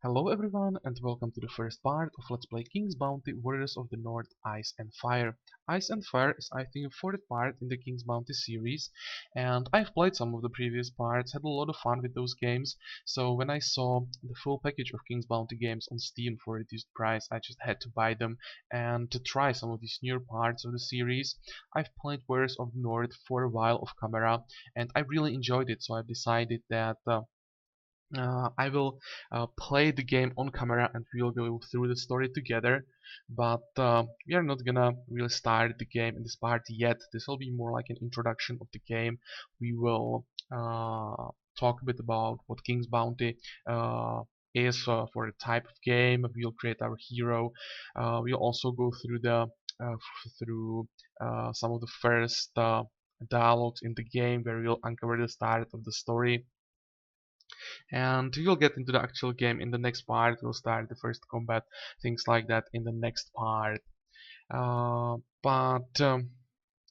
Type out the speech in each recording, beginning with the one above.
Hello everyone and welcome to the first part of Let's Play King's Bounty Warriors of the North Ice and Fire. Ice and Fire is I think the fourth part in the King's Bounty series, and I've played some of the previous parts, had a lot of fun with those games, so when I saw the full package of King's Bounty games on Steam for a reduced price, I just had to buy them and to try some of these newer parts of the series. I've played Warriors of the North for a while off camera and I really enjoyed it, so I've decided that I will play the game on camera and we'll go through the story together, but we are not gonna really start the game in this part yet. This will be more like an introduction of the game. We will talk a bit about what King's Bounty is for the type of game. We'll create our hero. We'll also go through through some of the first dialogues in the game where we'll uncover the start of the story, and we'll get into the actual game in the next part. We'll start the first combat, things like that in the next part. But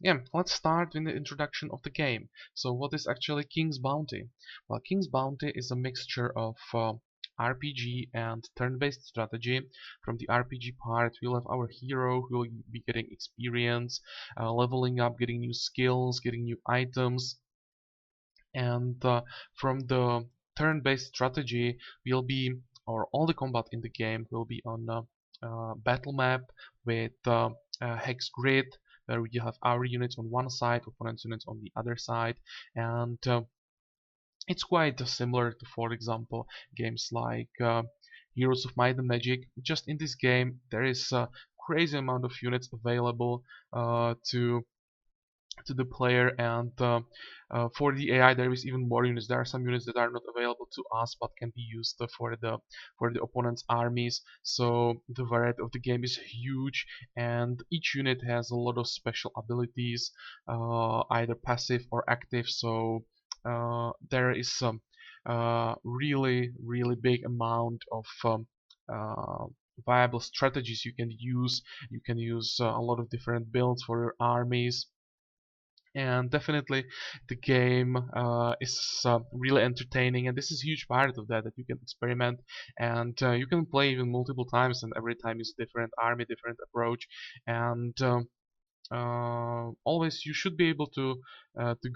yeah, let's start with the introduction of the game. So what is actually King's Bounty? Well, King's Bounty is a mixture of RPG and turn-based strategy. From the RPG part, we'll have our hero who will be getting experience, leveling up, getting new skills, getting new items, and from the turn-based strategy will be, or all the combat in the game will be on a battle map with a hex grid where we have our units on one side, opponent's units on the other side, and it's quite similar to, for example, games like Heroes of Might and Magic. Just in this game there is a crazy amount of units available to the player, and for the AI there is even more units. There are some units that are not available to us but can be used for the opponent's armies. So the variety of the game is huge, and each unit has a lot of special abilities, either passive or active. So there is some really big amount of viable strategies you can use. You can use a lot of different builds for your armies, and definitely the game is really entertaining, and this is a huge part of that you can experiment, and you can play even multiple times, and every time is different army, different approach, and always you should be able to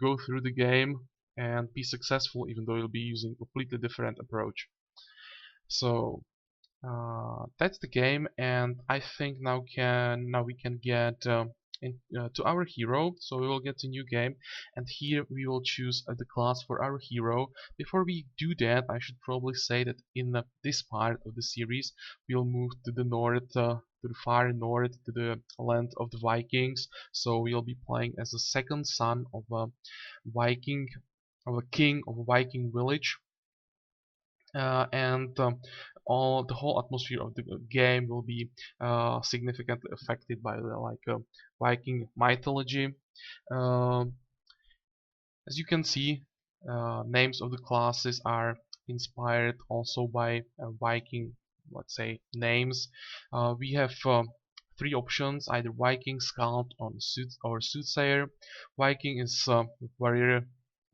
go through the game and be successful even though you'll be using a completely different approach. So that's the game, and I think now we can get to our hero. So we will get a new game, and here we will choose the class for our hero. Before we do that, I should probably say that in this part of the series we'll move to the north, to the far north, to the land of the Vikings. So we'll be playing as a second son of a Viking, of a king of a Viking village, and all the whole atmosphere of the game will be significantly affected by the Viking mythology. Uh, as you can see, names of the classes are inspired also by Viking, let's say, names. We have three options: either Viking, Skald, or Soothsayer. Viking is warrior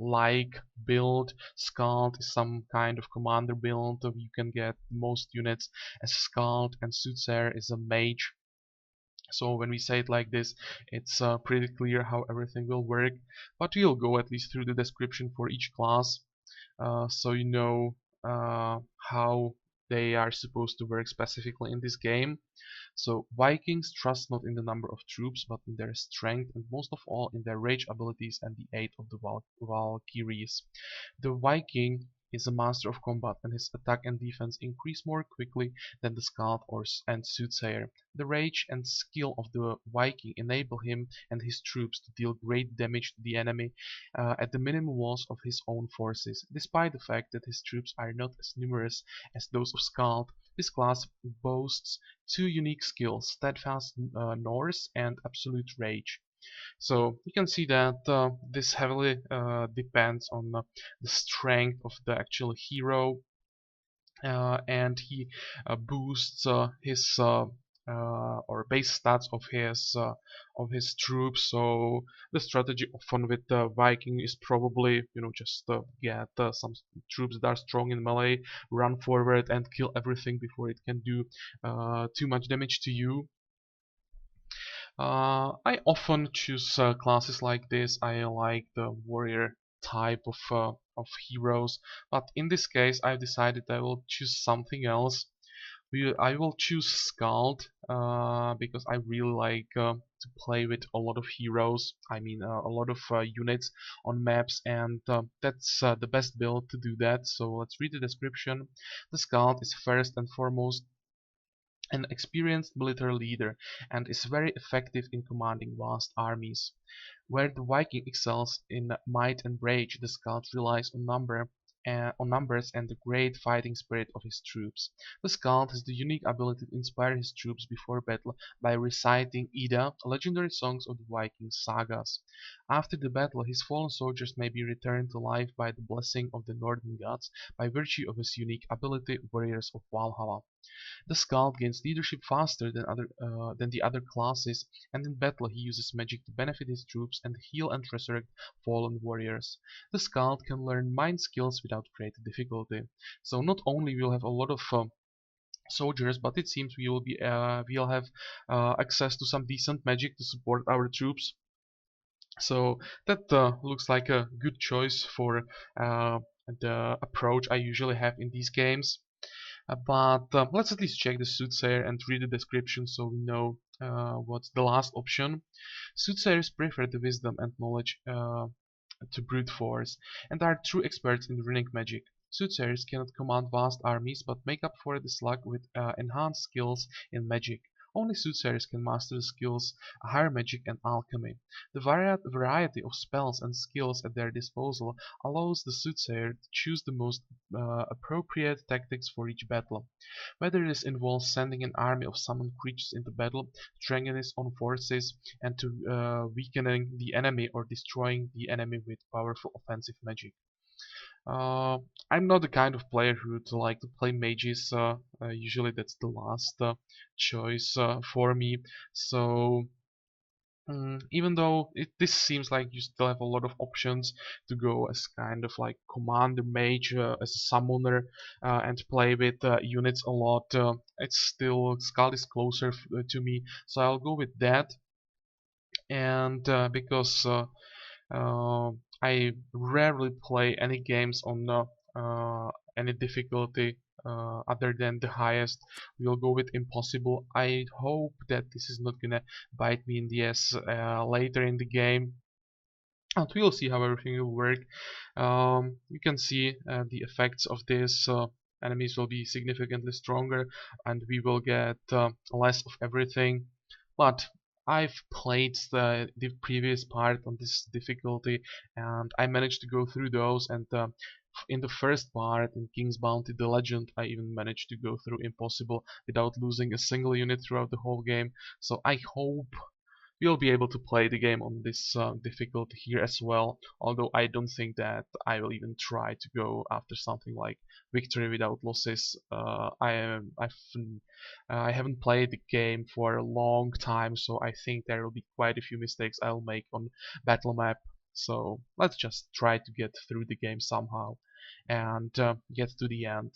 like build. Skald is some kind of commander build. You can get most units as Skald, and Soothsayer is a mage. So when we say it like this, it's pretty clear how everything will work, but we'll go at least through the description for each class, so you know how they are supposed to work specifically in this game. So Vikings trust not in the number of troops, but in their strength, and most of all in their rage abilities and the aid of the Valkyries. The Viking is a master of combat, and his attack and defense increase more quickly than the Skald and Soothsayer. The rage and skill of the Viking enable him and his troops to deal great damage to the enemy at the minimum loss of his own forces. Despite the fact that his troops are not as numerous as those of Skald, this class boasts two unique skills: Steadfast Norse and Absolute Rage. So you can see that this heavily depends on the strength of the actual hero, and he boosts his or base stats of his troops. So the strategy often with the Viking is probably, you know, just get some troops that are strong in melee, run forward and kill everything before it can do too much damage to you. I often choose classes like this. I like the warrior type of heroes, but in this case I've decided I will choose something else. I will choose Skald because I really like to play with a lot of heroes. I mean a lot of units on maps, and that's the best build to do that. So let's read the description. The Skald is first and foremost an experienced military leader and is very effective in commanding vast armies. Where the Viking excels in might and rage, the Skald relies on numbers and the great fighting spirit of his troops. The Skald has the unique ability to inspire his troops before battle by reciting Ida, legendary songs of the Viking sagas. After the battle, his fallen soldiers may be returned to life by the blessing of the northern gods by virtue of his unique ability, Warriors of Valhalla. The Skald gains leadership faster than the other classes, and in battle he uses magic to benefit his troops and heal and resurrect fallen warriors. The Skald can learn mind skills without great difficulty. So not only we'll have a lot of soldiers, but it seems we'll have access to some decent magic to support our troops. So that looks like a good choice for the approach I usually have in these games. But let's at least check the soothsayer and read the description so we know what's the last option. Soothsayers prefer the wisdom and knowledge to brute force, and are true experts in runic magic. Soothsayers cannot command vast armies, but make up for this lack with enhanced skills in magic. Only soothsayers can master the skills higher magic and alchemy. The variety of spells and skills at their disposal allows the soothsayer to choose the most appropriate tactics for each battle. Whether this involves sending an army of summoned creatures into battle, strengthening his own forces, and to weakening the enemy or destroying the enemy with powerful offensive magic. Uh, I'm not the kind of player who would like to play mages. Usually that's the last choice for me. So even though this seems like you still have a lot of options to go as kind of like commander mage, as a summoner, and play with units a lot, it's still Skald is closer to me, so I'll go with that. And because I rarely play any games on any difficulty other than the highest. We'll go with impossible. I hope that this is not gonna bite me in the ass later in the game. And we'll see how everything will work. You can see the effects of this. Enemies will be significantly stronger, and we will get less of everything. But I've played the previous part on this difficulty, and I managed to go through those. And in the first part, in King's Bounty: The Legend, I even managed to go through impossible without losing a single unit throughout the whole game. So I hope we'll be able to play the game on this difficulty here as well, although I don't think that I will even try to go after something like victory without losses. I haven't played the game for a long time, so I think there will be quite a few mistakes I'll make on battle map. So let's just try to get through the game somehow and get to the end.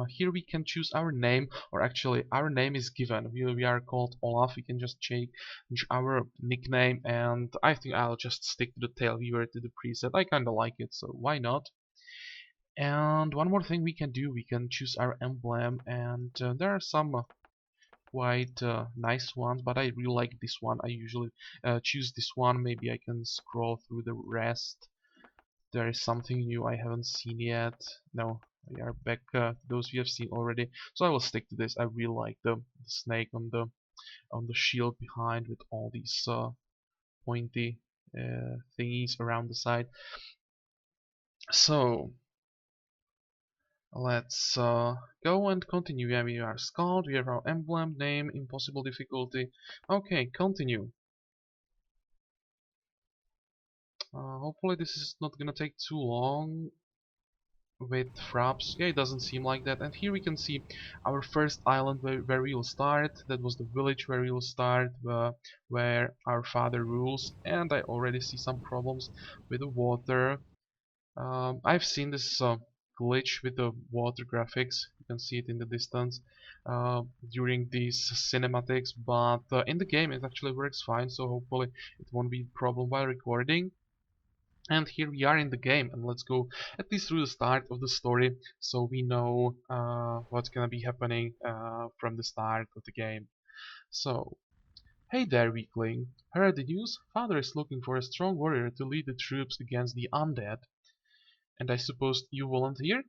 Here we can choose our name, or actually our name is given. We are called Olaf. We can just change our nickname, and I think I'll just stick to the Tailweaver, to the preset. I kinda like it, so why not? And one more thing we can do, we can choose our emblem, and there are some quite nice ones, but I really like this one. I usually choose this one. Maybe I can scroll through the rest. There is something new I haven't seen yet. No, we are back those we have seen already. So I will stick to this. I really like the snake on the shield behind with all these pointy thingies around the side. So let's go and continue. Yeah, we are Skald. We have our emblem, name, impossible difficulty. Okay, continue. Hopefully this is not gonna take too long. with fraps. Yeah, it doesn't seem like that. And here we can see our first island where we will start. That was the village where we will start, where our father rules. And I already see some problems with the water. I've seen this glitch with the water graphics. You can see it in the distance during these cinematics, but in the game it actually works fine. So hopefully it won't be a problem while recording. And here we are in the game, and let's go at least through the start of the story so we know what's gonna be happening from the start of the game. So, hey there, weakling. Heard the news? Father is looking for a strong warrior to lead the troops against the undead. And I suppose you volunteered?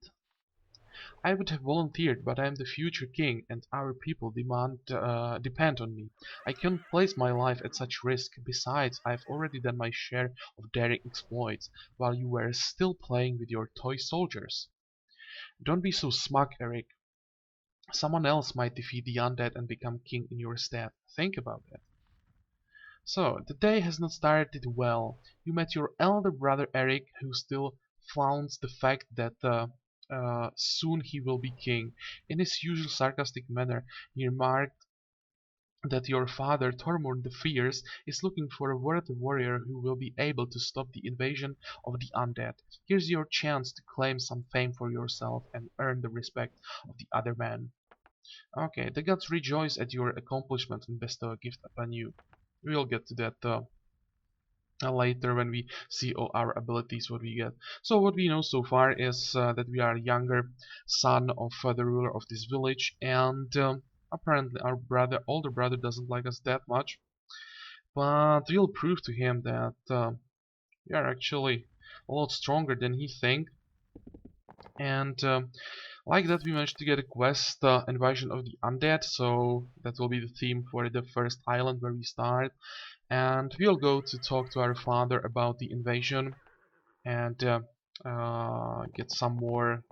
I would have volunteered, but I am the future king, and our people depend on me. I can't place my life at such risk. Besides, I've already done my share of daring exploits, while you were still playing with your toy soldiers. Don't be so smug, Eric. Someone else might defeat the undead and become king in your stead. Think about it. So, the day has not started well. You met your elder brother Eric, who still flaunts the fact that soon he will be king. In his usual sarcastic manner, he remarked that your father, Tormund the Fierce, is looking for a worthy warrior who will be able to stop the invasion of the undead. Here's your chance to claim some fame for yourself and earn the respect of the other men. Okay, the gods rejoice at your accomplishment and bestow a gift upon you. We'll get to that later when we see all our abilities what we get. So what we know so far is that we are a younger son of the ruler of this village, and apparently our older brother doesn't like us that much, but we'll prove to him that we are actually a lot stronger than he thinks. And like that we managed to get a quest, invasion of the undead, so that will be the theme for the first island where we start. And we'll go to talk to our father about the invasion and get some more,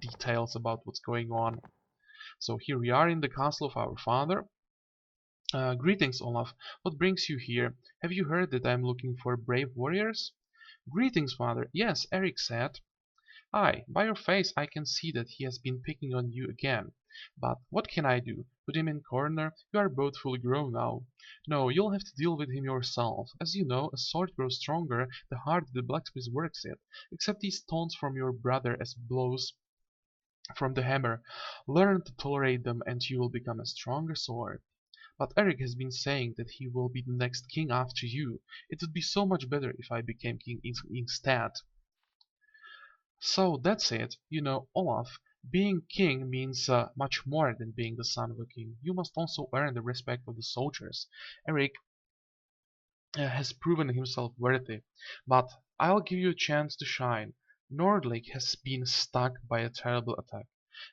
details about what's going on. So here we are in the castle of our father. Greetings, Olaf. What brings you here? Have you heard that I'm looking for brave warriors? Greetings, father. Yes, Eric said. Aye, by your face I can see that he has been picking on you again. But what can I do? Put him in corner? You are both fully grown now. No, you'll have to deal with him yourself. As you know, a sword grows stronger the harder the blacksmith works it. Accept these taunts from your brother as blows from the hammer. Learn to tolerate them and you will become a stronger sword. But Eric has been saying that he will be the next king after you. It would be so much better if I became king instead. So that's it. Olaf, being king means much more than being the son of a king. You must also earn the respect of the soldiers. Eric has proven himself worthy, but I'll give you a chance to shine. Nordlic has been struck by a terrible attack.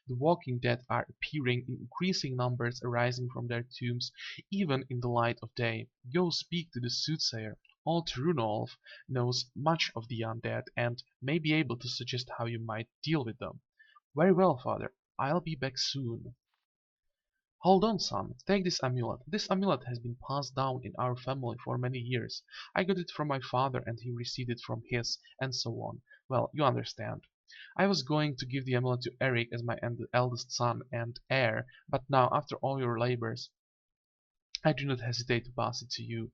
The walking dead are appearing in increasing numbers arising from their tombs, even in the light of day. Go speak to the soothsayer. Old Runolf knows much of the undead, and may be able to suggest how you might deal with them. Very well, father. I'll be back soon. Hold on, son. Take this amulet. This amulet has been passed down in our family for many years. I got it from my father and he received it from his, and so on. Well, you understand. I was going to give the amulet to Eric as my eldest son and heir, but now, after all your labors, I do not hesitate to pass it to you.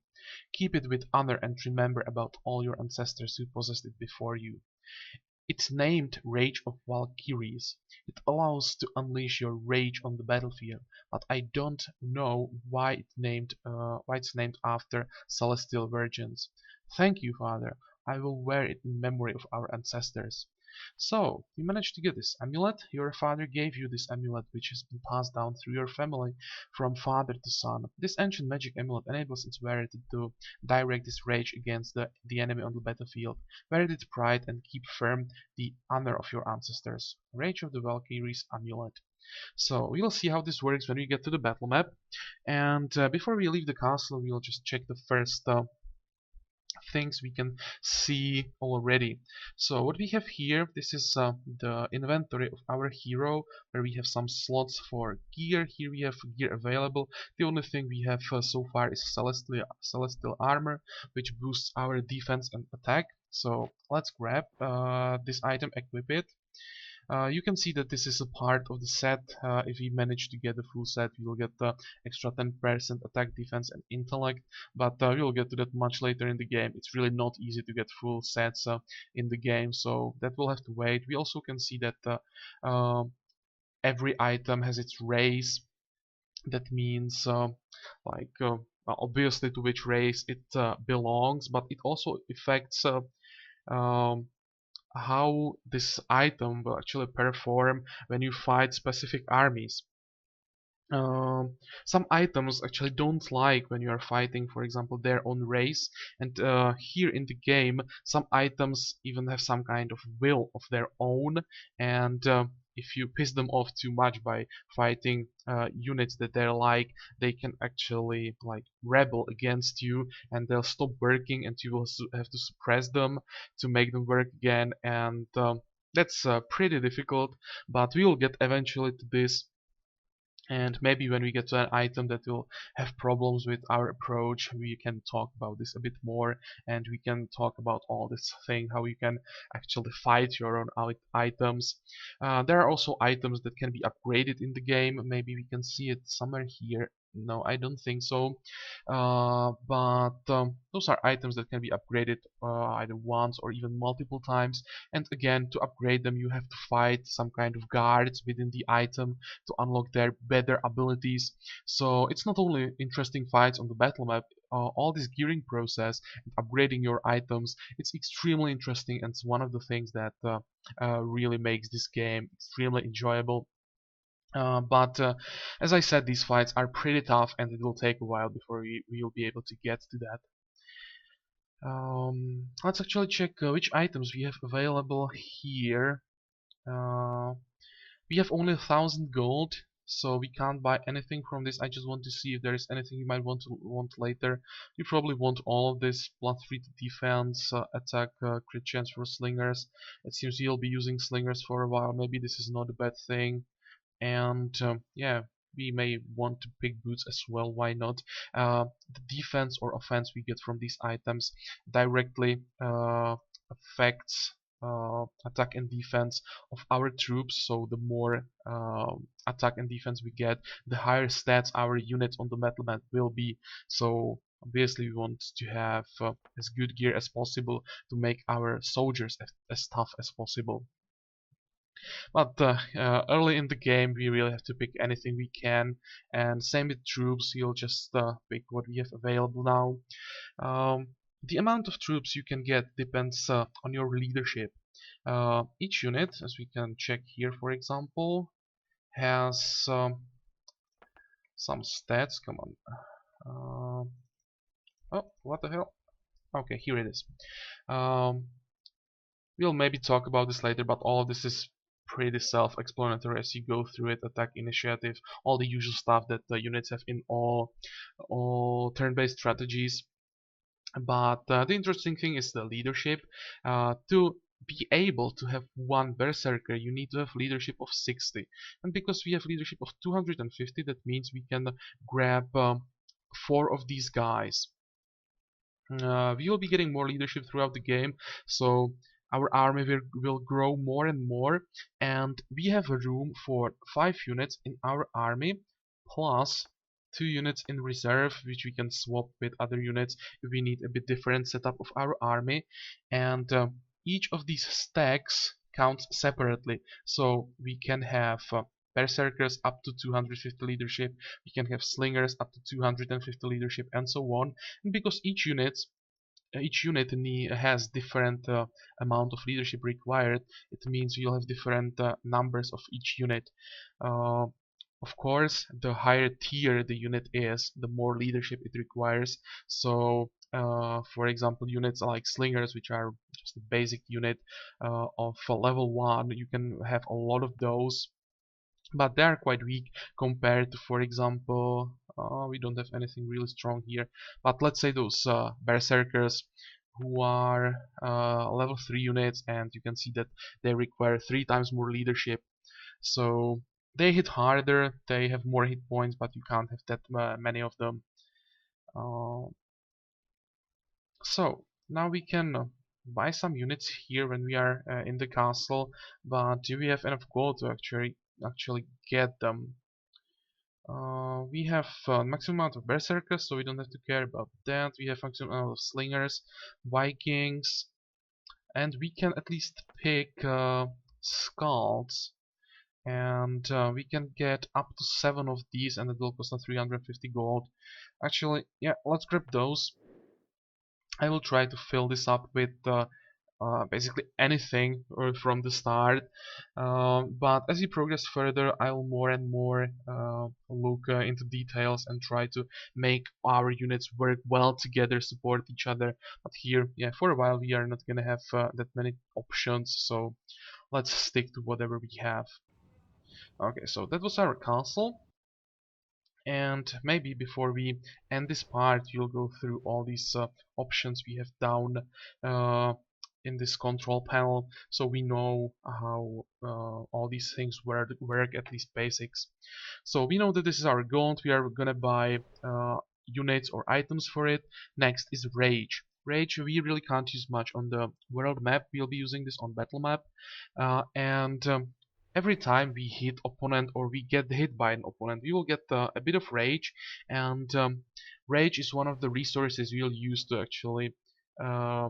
Keep it with honor and remember about all your ancestors who possessed it before you. It's named Rage of Valkyries. It allows to unleash your rage on the battlefield, but I don't know why it's named after celestial virgins. Thank you, father. I will wear it in memory of our ancestors. So, you managed to get this amulet. Your father gave you this amulet, which has been passed down through your family from father to son. This ancient magic amulet enables its wearer to direct his rage against the enemy on the battlefield. Wear it with pride and keep firm the honor of your ancestors. Rage of the Valkyries amulet. So we'll see how this works when we get to the battle map. And before we leave the castle, we'll just check the first things we can see already. So what we have here, this is the inventory of our hero, where we have some slots for gear. Here we have gear available. The only thing we have so far is celestial armor, which boosts our defense and attack. So let's grab this item, equip it. You can see that this is a part of the set. If we manage to get the full set, we will get the extra 10% attack, defense, and intellect. But we will get to that much later in the game. It's really not easy to get full sets in the game, so that will have to wait. We also can see that every item has its race. That means obviously to which race it belongs, but it also affects um, how this item will actually perform when you fight specific armies. Some items actually don't like when you are fighting, for example, their own race, and here in the game some items even have some kind of will of their own, and if you piss them off too much by fighting units that they're like, they can actually like rebel against you, and they'll stop working, and you will have to suppress them to make them work again, and that's pretty difficult, but we will get eventually to this. And maybe when we get to an item that will have problems with our approach, we can talk about this a bit more, and we can talk about all this thing, how you can actually fight your own items. There are also items that can be upgraded in the game. Maybe we can see it somewhere here. No, I don't think so. But those are items that can be upgraded either once or even multiple times. And again, to upgrade them, you have to fight some kind of guards within the item to unlock their better abilities. So it's not only interesting fights on the battle map, all this gearing process and upgrading your items, it's extremely interesting, and it's one of the things that really makes this game extremely enjoyable. But as I said, these fights are pretty tough, and it will take a while before we will be able to get to that. Let's actually check which items we have available here. We have only 1,000 gold, so we can't buy anything from this. I just want to see if there is anything you might want later. You probably want all of this: +3 to defense, attack, crit chance for slingers. It seems you'll be using slingers for a while. Maybe this is not a bad thing. And yeah, we may want to pick boots as well, why not. The defense or offense we get from these items directly affects attack and defense of our troops, so the more attack and defense we get, the higher stats our units on the battle map will be. So obviously we want to have as good gear as possible to make our soldiers as tough as possible. But early in the game we really have to pick anything we can, and same with troops, you'll just pick what we have available now. The amount of troops you can get depends on your leadership. Each unit, as we can check here for example, has some stats. Come on. Oh, what the hell? Okay, here it is. We'll maybe talk about this later, but all of this is pretty self-explanatory as you go through it. Attack, initiative, all the usual stuff that the units have in all turn-based strategies. But the interesting thing is the leadership. To be able to have one berserker, you need to have leadership of 60, and because we have leadership of 250, that means we can grab 4 of these guys. We will be getting more leadership throughout the game, so our army will grow more and more, and we have a room for 5 units in our army, plus 2 units in reserve, which we can swap with other units if we need a bit different setup of our army. And each of these stacks counts separately, so we can have berserkers up to 250 leadership, we can have slingers up to 250 leadership, and so on. And because each unit has different amount of leadership required, it means you'll have different numbers of each unit. Of course, the higher tier the unit is, the more leadership it requires. So for example, units like slingers, which are just a basic unit of level 1, you can have a lot of those, but they are quite weak compared to, for example, we don't have anything really strong here, but let's say those berserkers who are level 3 units, and you can see that they require 3 times more leadership. So they hit harder, they have more hit points, but you can't have that many of them. So now we can buy some units here when we are in the castle, but do we have enough gold to actually get them? We have maximum amount of berserkers, so we don't have to care about that. We have maximum amount of slingers, Vikings, and we can at least pick Skalds, and we can get up to 7 of these, and it will cost us 350 gold. Actually, yeah, let's grab those. I will try to fill this up with basically anything from the start. But as we progress further, I'll more and more look into details and try to make our units work well together, support each other. But here, yeah, for a while we are not gonna have that many options, so let's stick to whatever we have. Okay, so that was our castle. And maybe before we end this part, you'll go through all these options we have down uh, in this control panel, so we know how all these things work, at least basics. So we know that this is our gold. We are gonna buy units or items for it. Next is rage. Rage we really can't use much on the world map. We'll be using this on battle map, and every time we hit opponent or we get hit by an opponent, we will get a bit of rage, and rage is one of the resources we'll use to actually uh,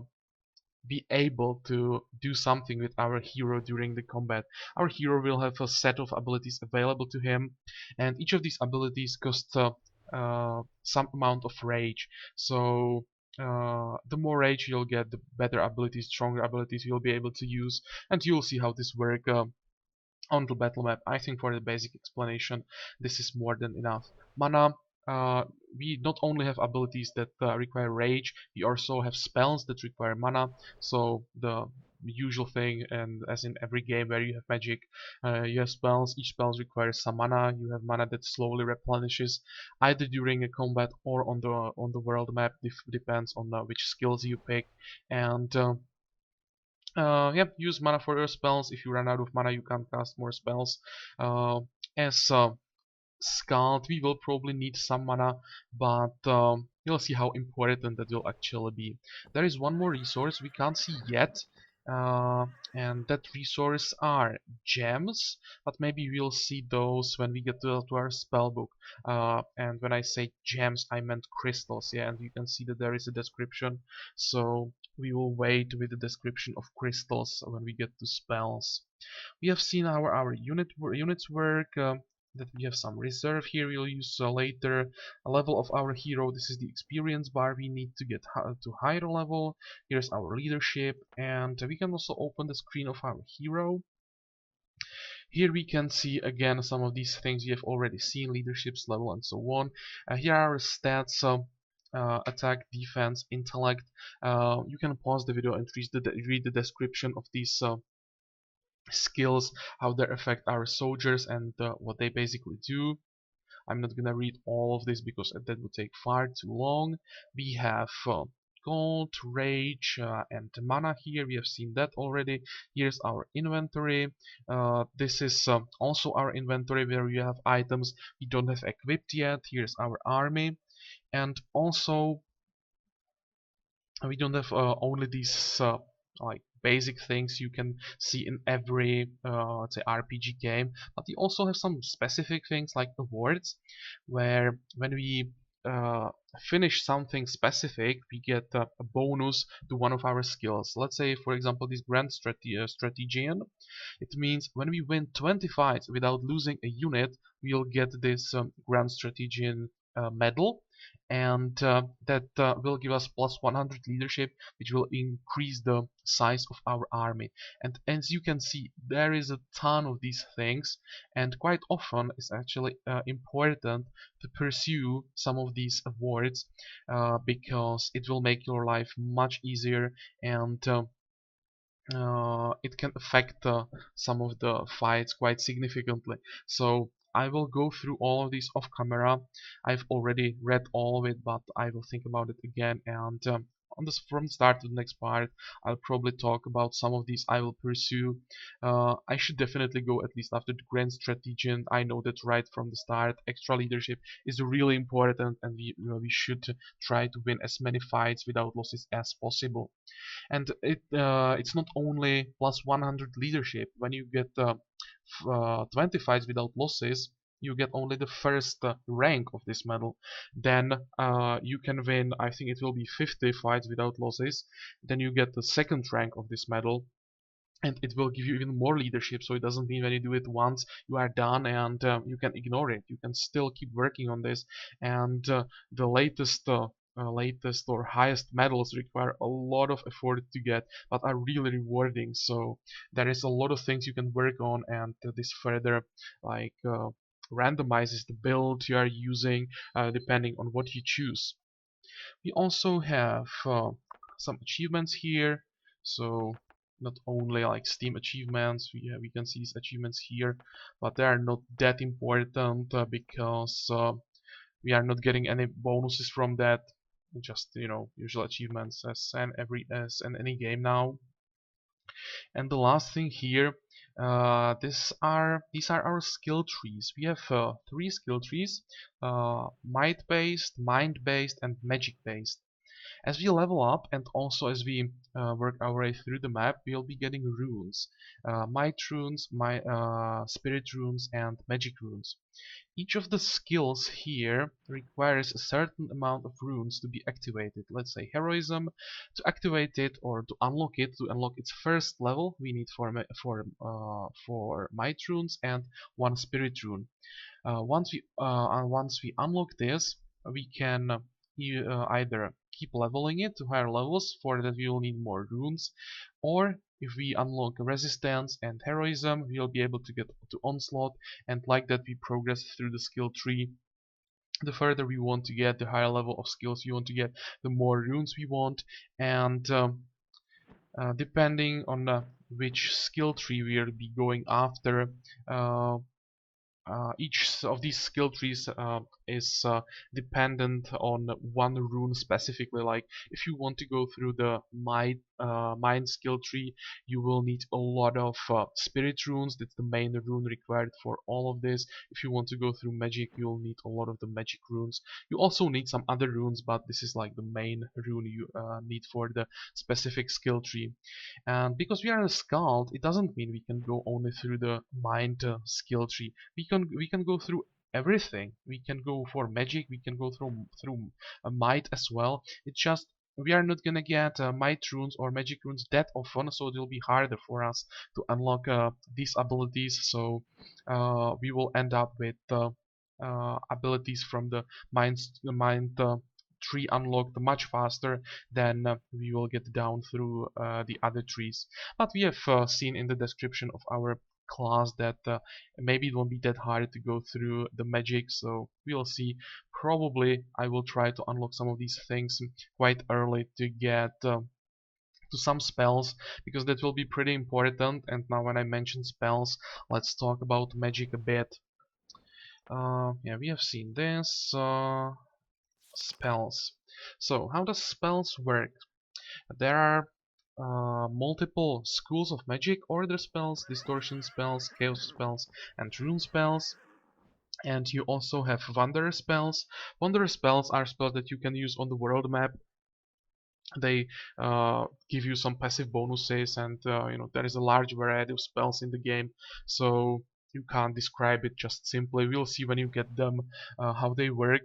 be able to do something with our hero during the combat. Our hero will have a set of abilities available to him, and each of these abilities costs some amount of rage. So the more rage you'll get, the better abilities, stronger abilities you'll be able to use, and you'll see how this works on the battle map. I think for the basic explanation, this is more than enough. Mana, uh, we not only have abilities that require rage, we also have spells that require mana. So the usual thing, and as in every game where you have magic, you have spells. Each spell requires some mana. You have mana that slowly replenishes either during a combat or on the world map. Depends on which skills you pick, and yep, use mana for your spells. If you run out of mana, you can't cast more spells. As Skald, we will probably need some mana, but you'll see how important that will actually be. There is one more resource we can't see yet, uh, and that resource are gems, but maybe we'll see those when we get to our spell book. And when I say gems, I meant crystals, yeah, and you can see that there is a description, so we will wait with the description of crystals when we get to spells. We have seen our units work, that we have some reserve here we'll use later. A level of our hero, this is the experience bar we need to get to higher level. Here's our leadership, and we can also open the screen of our hero. Here we can see again some of these things we have already seen, leaderships, level, and so on. Here are our stats. Attack, defense, intellect. You can pause the video and read the description of these skills, how they affect our soldiers, and what they basically do. I'm not gonna read all of this because that would take far too long. We have gold, rage, and mana here. We have seen that already. Here's our inventory. This is also our inventory where we have items we don't have equipped yet. Here's our army, and also we don't have only these like basic things you can see in every let's say RPG game, but we also have some specific things like awards, where when we uh, finish something specific, we get a bonus to one of our skills. Let's say, for example, this Grand Strategian. It means when we win 20 fights without losing a unit, we'll get this Grand Strategian medal, and that will give us plus 100 leadership, which will increase the size of our army. And as you can see, there is a ton of these things, and quite often it's actually important to pursue some of these awards, because it will make your life much easier, and it can affect some of the fights quite significantly. So I will go through all of these off camera. I've already read all of it, but I will think about it again, and from the start to the next part. I'll probably talk about some of these I will pursue. I should definitely go at least after the Grand Strategy. I know that right from the start. Extra leadership is really important, and we should try to win as many fights without losses as possible. And it's not only plus 100 leadership. When you get 20 fights without losses, you get only the first rank of this medal. Then you can win, I think it will be 50 fights without losses. Then you get the second rank of this medal, and it will give you even more leadership. So it doesn't mean when you do it once you are done and you can ignore it. You can still keep working on this, and the latest or highest medals require a lot of effort to get, but are really rewarding. So there is a lot of things you can work on, and this further like randomizes the build you are using depending on what you choose. We also have some achievements here. So not only like Steam achievements, we can see these achievements here, but they are not that important because we are not getting any bonuses from that. Just usual achievements as in any game now. And the last thing here, these are our skill trees. We have three skill trees: might based, mind based, and magic based. As we level up and also as we work our way through the map, we'll be getting runes. Might runes, spirit runes, and magic runes. Each of the skills here requires a certain amount of runes to be activated. Let's say heroism. To activate it or to unlock it, to unlock its first level, we need for might runes and one spirit rune. Once we unlock this, we can either keep leveling it to higher levels. For that we will need more runes, or if we unlock resistance and heroism, we'll be able to get to onslaught, and like that we progress through the skill tree. The further we want to get, the higher level of skills we want to get, the more runes we want, and depending on which skill tree we'll be going after, each of these skill trees is dependent on one rune specifically. Like if you want to go through the mind skill tree, you will need a lot of spirit runes. That's the main rune required for all of this. If you want to go through magic, you'll need a lot of the magic runes. You also need some other runes, but this is like the main rune you need for the specific skill tree. And because we are a Skald, it doesn't mean we can go only through the mind skill tree. We can go through everything. We can go for magic. We can go through might as well. It's just we are not gonna get might runes or magic runes that often, so it will be harder for us to unlock these abilities. So we will end up with abilities from the mind tree unlocked much faster than we will get down through the other trees. But we have seen in the description of our class that maybe it won't be that hard to go through the magic, so we'll see. Probably I will try to unlock some of these things quite early to get to some spells, because that will be pretty important. And now when I mention spells, let's talk about magic a bit. Yeah, we have seen this. Spells. So how does spells work? There are multiple schools of magic: order spells, distortion spells, chaos spells, and rune spells. And you also have wanderer spells. Wanderer spells are spells that you can use on the world map. They give you some passive bonuses, and there is a large variety of spells in the game, so you can't describe it just simply. We'll see when you get them how they work.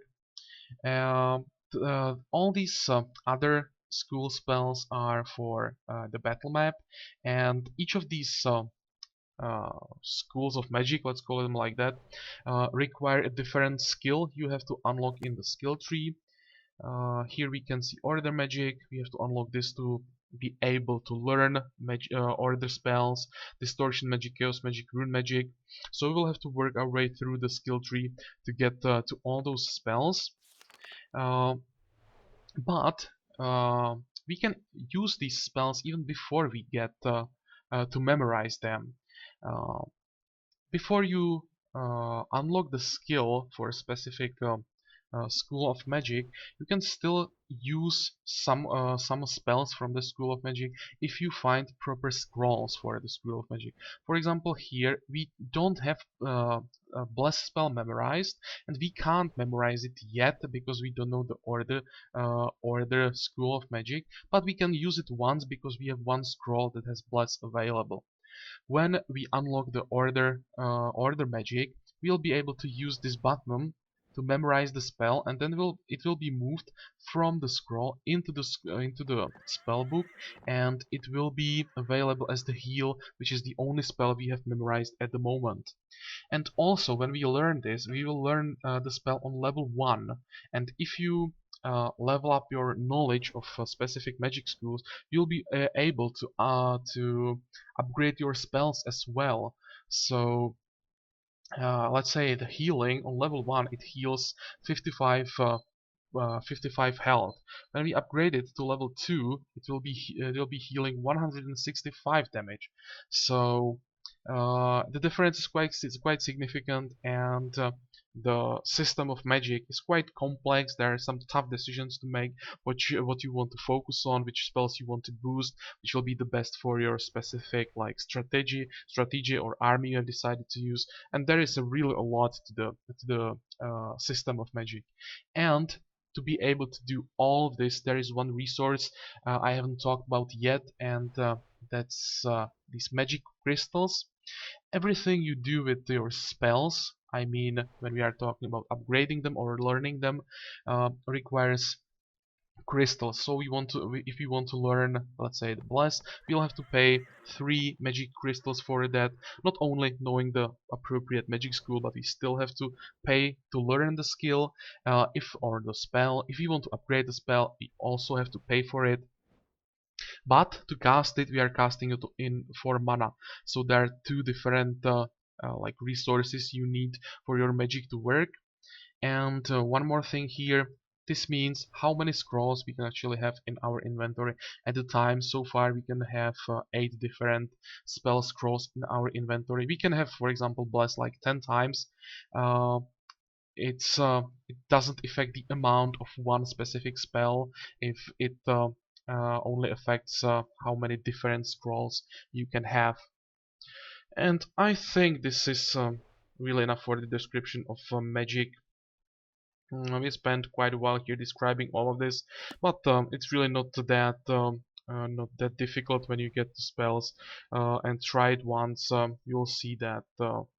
All these other school spells are for the battle map, and each of these schools of magic, let's call them like that, require a different skill you have to unlock in the skill tree. Here we can see order magic. We have to unlock this to be able to learn order spells, distortion magic, chaos magic, rune magic. So we will have to work our way through the skill tree to get to all those spells. But we can use these spells even before we get to memorize them. Before you unlock the skill for a specific School of Magic, you can still use some spells from the School of Magic if you find proper scrolls for the School of Magic. For example, here we don't have a bless spell memorized, and we can't memorize it yet because we don't know the order School of Magic, but we can use it once because we have one scroll that has bless available. When we unlock the order magic, we'll be able to use this button to memorize the spell, and then it will be moved from the scroll into the spell book, and it will be available as the heal, which is the only spell we have memorized at the moment. And also, when we learn this, we will learn the spell on level 1. And if you level up your knowledge of specific magic schools, you'll be able to upgrade your spells as well. So let's say the healing on level 1, it heals 55 health. When we upgrade it to level 2, it will be healing 165 damage. So the difference is quite significant, and the system of magic is quite complex. There are some tough decisions to make, what you want to focus on, which spells you want to boost, which will be the best for your specific like strategy or army you have decided to use. And there is really a lot to the system of magic. And to be able to do all of this, there is one resource I haven't talked about yet, and that's these magic crystals. Everything you do with your spells, I mean, when we are talking about upgrading them or learning them, requires crystals. So if we want to learn, let's say, the bless, we'll have to pay 3 magic crystals for that. Not only knowing the appropriate magic school, but we still have to pay to learn the skill, or the spell. If we want to upgrade the spell, we also have to pay for it. But to cast it, we are casting it in for mana. So there are two different like resources you need for your magic to work. And one more thing here, this means how many scrolls we can actually have in our inventory at the time. So far we can have 8 different spell scrolls in our inventory. We can have, for example, bless like 10 times. Uh, it doesn't affect the amount of one specific spell if it only affects how many different scrolls you can have. And I think this is really enough for the description of magic. We spent quite a while here describing all of this, but it's really not that difficult when you get the spells and try it once. You'll see that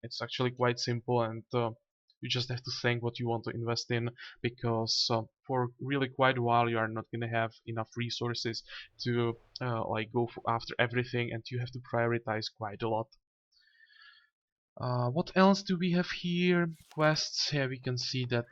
it's actually quite simple, and you just have to think what you want to invest in, because for really quite a while you are not gonna have enough resources to like go after everything, and you have to prioritize quite a lot. What else do we have here? Quests. Here we can see that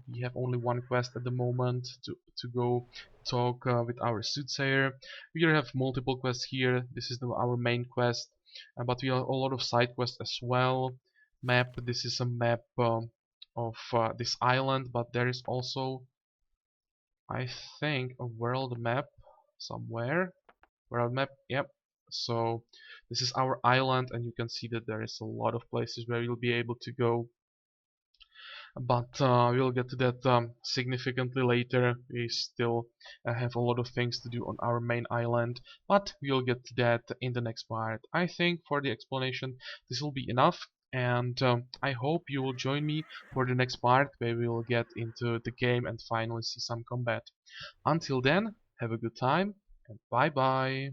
we have only one quest at the moment to go talk with our soothsayer. We have multiple quests here. This is our main quest, but we have a lot of side quests as well. Map. This is a map of this island, but there is also, I think, a world map somewhere. World map. Yep. So this is our island, and you can see that there is a lot of places where you'll be able to go, but we'll get to that significantly later. We still have a lot of things to do on our main island, but we'll get to that in the next part. I think for the explanation this will be enough, and I hope you will join me for the next part where we will get into the game and finally see some combat. Until then, have a good time, and bye bye.